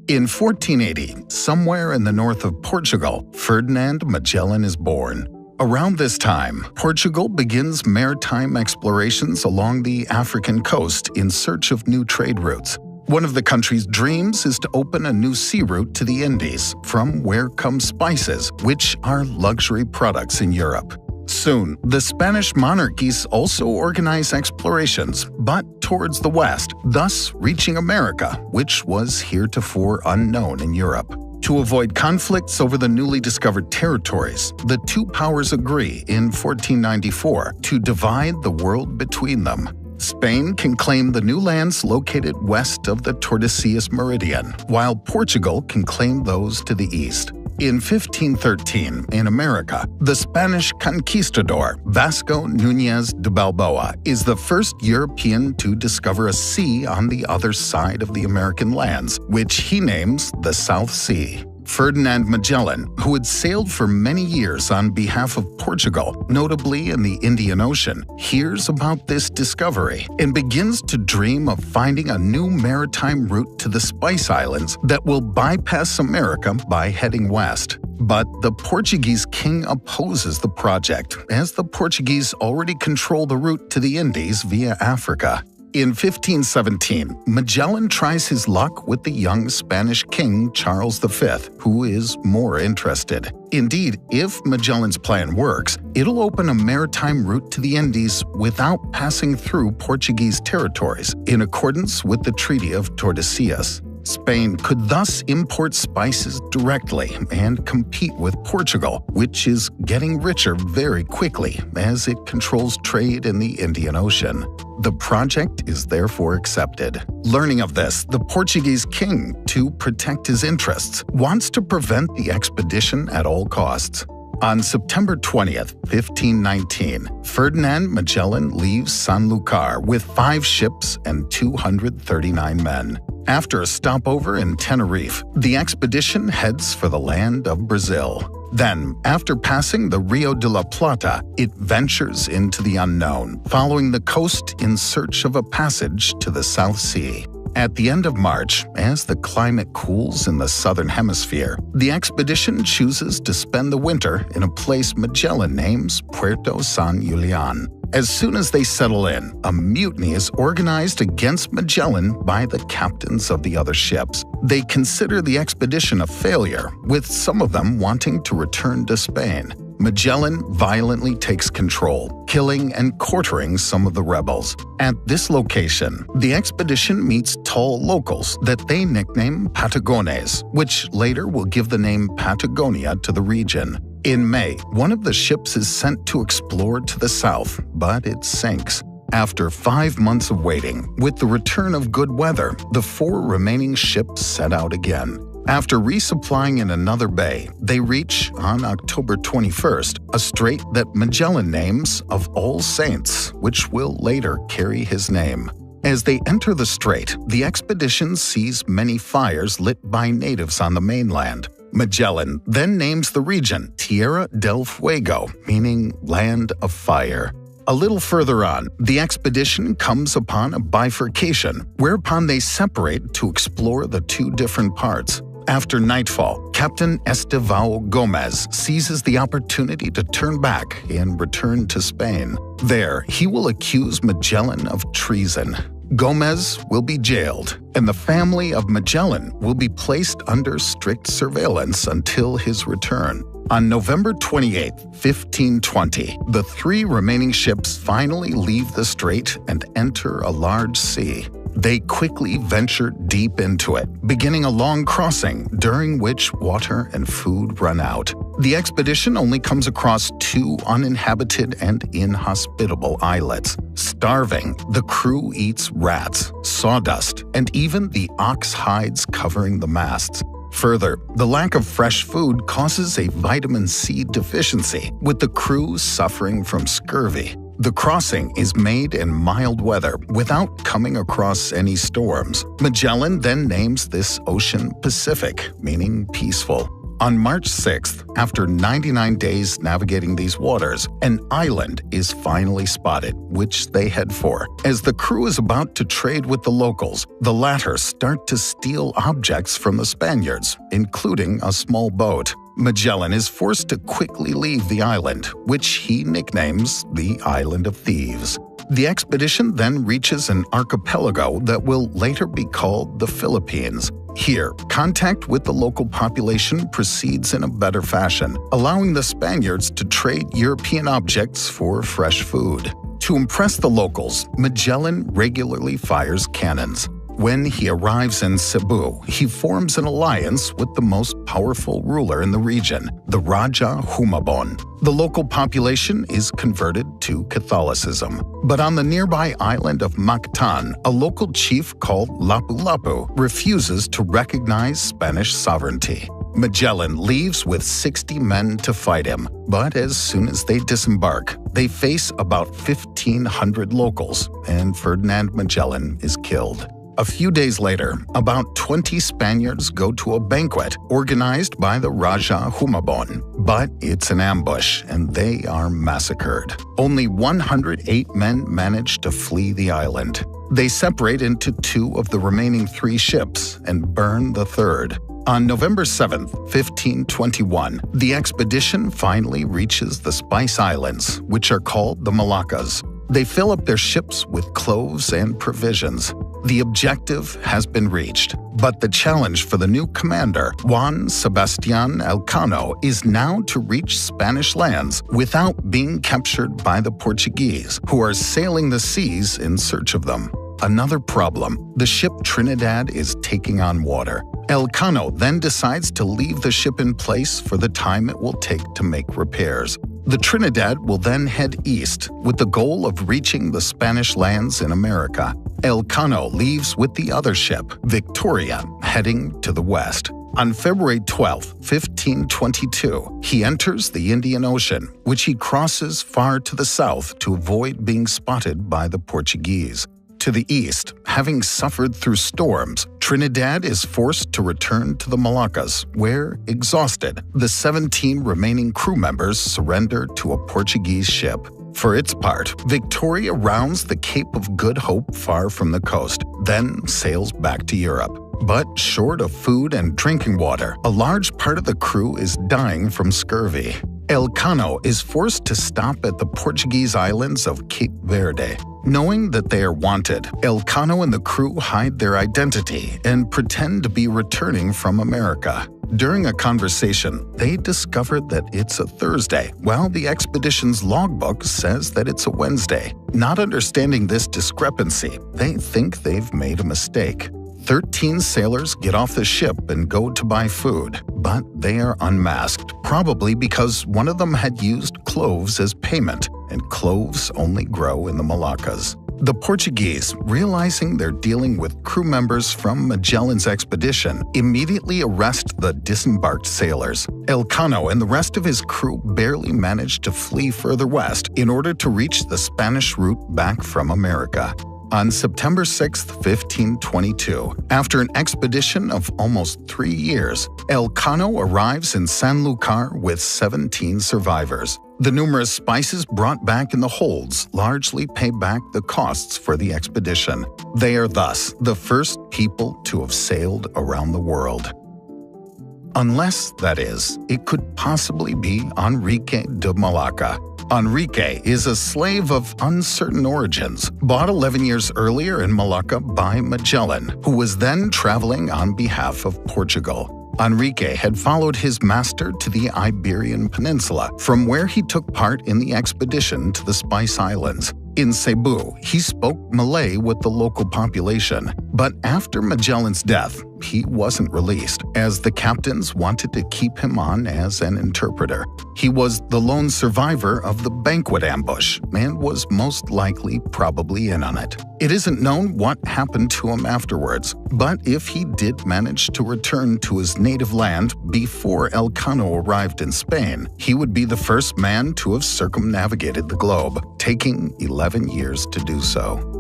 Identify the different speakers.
Speaker 1: In 1480, somewhere in the north of Portugal, Ferdinand Magellan is born. Around this time, Portugal begins maritime explorations along the African coast in search of new trade routes. One of the country's dreams is to open a new sea route to the Indies, from where come spices, which are luxury products in Europe. Soon, the Spanish monarchies also organize explorations, but towards the west, thus reaching America, which was heretofore unknown in Europe. To avoid conflicts over the newly discovered territories, the two powers agree in 1494 to divide the world between them. Spain can claim the new lands located west of the Tordesillas meridian, while Portugal can claim those to the east. In 1513, in America, the Spanish conquistador Vasco Núñez de Balboa is the first European to discover a sea on the other side of the American lands, which he names the South Sea. Ferdinand Magellan, who had sailed for many years on behalf of Portugal, notably in the Indian Ocean, hears about this discovery and begins to dream of finding a new maritime route to the Spice Islands that will bypass America by heading west. But the Portuguese king opposes the project, as the Portuguese already control the route to the Indies via Africa. In 1517, Magellan tries his luck with the young Spanish king Charles V, who is more interested. Indeed, if Magellan's plan works, it'll open a maritime route to the Indies without passing through Portuguese territories, in accordance with the Treaty of Tordesillas. Spain could thus import spices directly and compete with Portugal, which is getting richer very quickly as it controls trade in the Indian Ocean. The project is therefore accepted. Learning of this, the Portuguese king, to protect his interests, wants to prevent the expedition at all costs. On September 20th, 1519, Ferdinand Magellan leaves Sanlúcar with 5 ships and 239 men. After a stopover in Tenerife, the expedition heads for the land of Brazil. Then, after passing the Rio de la Plata, it ventures into the unknown, following the coast in search of a passage to the South Sea. At the end of March, as the climate cools in the southern hemisphere, the expedition chooses to spend the winter in a place Magellan names Puerto San Julián. As soon as they settle in, a mutiny is organized against Magellan by the captains of the other ships. They consider the expedition a failure, with some of them wanting to return to Spain. Magellan violently takes control, killing and quartering some of the rebels. At this location, the expedition meets tall locals that they nickname Patagones, which later will give the name Patagonia to the region. In May, one of the ships is sent to explore to the south, but it sinks. After 5 months of waiting, with the return of good weather, the 4 remaining ships set out again. After resupplying in another bay, they reach, on October 21st, a strait that Magellan names of All Saints, which will later carry his name. As they enter the strait, the expedition sees many fires lit by natives on the mainland. Magellan then names the region Tierra del Fuego, meaning Land of Fire. A little further on, the expedition comes upon a bifurcation, whereupon they separate to explore the 2 different parts. After nightfall, Captain Estevão Gomes seizes the opportunity to turn back and return to Spain. There, he will accuse Magellan of treason. Gomes will be jailed, and the family of Magellan will be placed under strict surveillance until his return. On November 28, 1520, the 3 remaining ships finally leave the strait and enter a large sea. They quickly venture deep into it, beginning a long crossing during which water and food run out. The expedition only comes across 2 uninhabited and inhospitable islets. Starving, the crew eats rats, sawdust, and even the ox hides covering the masts. Further, the lack of fresh food causes a vitamin C deficiency, with the crew suffering from scurvy. The crossing is made in mild weather without coming across any storms. Magellan then names this ocean Pacific, meaning peaceful. On March 6th, after 99 days navigating these waters, an island is finally spotted, which they head for. As the crew is about to trade with the locals, the latter start to steal objects from the Spaniards, including a small boat. Magellan is forced to quickly leave the island, which he nicknames the Island of Thieves. The expedition then reaches an archipelago that will later be called the Philippines. Here, contact with the local population proceeds in a better fashion, allowing the Spaniards to trade European objects for fresh food. To impress the locals, Magellan regularly fires cannons. When he arrives in Cebu, he forms an alliance with the most powerful ruler in the region, the Raja Humabon. The local population is converted to Catholicism. But on the nearby island of Mactan, a local chief called Lapu-Lapu refuses to recognize Spanish sovereignty. Magellan leaves with 60 men to fight him, but as soon as they disembark, they face about 1,500 locals, and Ferdinand Magellan is killed. A few days later, about 20 Spaniards go to a banquet organized by the Raja Humabon, but it's an ambush and they are massacred. Only 108 men manage to flee the island. They separate into 2 of the remaining 3 ships and burn the third. On November 7, 1521, the expedition finally reaches the Spice Islands, which are called the Moluccas. They fill up their ships with cloves and provisions. The objective has been reached, but the challenge for the new commander, Juan Sebastian Elcano, is now to reach Spanish lands without being captured by the Portuguese, who are sailing the seas in search of them. Another problem, the ship Trinidad is taking on water. Elcano then decides to leave the ship in place for the time it will take to make repairs. The Trinidad will then head east with the goal of reaching the Spanish lands in America. Elcano leaves with the other ship, Victoria, heading to the west. On February 12, 1522, he enters the Indian Ocean, which he crosses far to the south to avoid being spotted by the Portuguese. To the east, having suffered through storms, Trinidad is forced to return to the Moluccas, where, exhausted, the 17 remaining crew members surrender to a Portuguese ship. For its part, Victoria rounds the Cape of Good Hope far from the coast, then sails back to Europe. But short of food and drinking water, a large part of the crew is dying from scurvy. Elcano is forced to stop at the Portuguese islands of Cape Verde. Knowing that they are wanted, Elcano and the crew hide their identity and pretend to be returning from America. During a conversation, they discover that it's a Thursday, while the expedition's logbook says that it's a Wednesday. Not understanding this discrepancy, they think they've made a mistake. 13 sailors get off the ship and go to buy food, but they are unmasked, probably because one of them had used cloves as payment, and cloves only grow in the Moluccas. The Portuguese, realizing they're dealing with crew members from Magellan's expedition, immediately arrest the disembarked sailors. Elcano and the rest of his crew barely manage to flee further west in order to reach the Spanish route back from America. On September 6, 1522, after an expedition of almost 3 years, Elcano arrives in Sanlúcar with 17 survivors. The numerous spices brought back in the holds largely pay back the costs for the expedition. They are thus the first people to have sailed around the world. Unless, that is, it could possibly be Enrique de Malacca. Enrique is a slave of uncertain origins, bought 11 years earlier in Malacca by Magellan, who was then traveling on behalf of Portugal. Enrique had followed his master to the Iberian Peninsula, from where he took part in the expedition to the Spice Islands. In Cebu, he spoke Malay with the local population, but after Magellan's death, he wasn't released, as the captains wanted to keep him on as an interpreter. He was the lone survivor of the banquet ambush and was most likely probably in on it. It isn't known what happened to him afterwards, but if he did manage to return to his native land before Elcano arrived in Spain, he would be the first man to have circumnavigated the globe, taking 11 years to do so.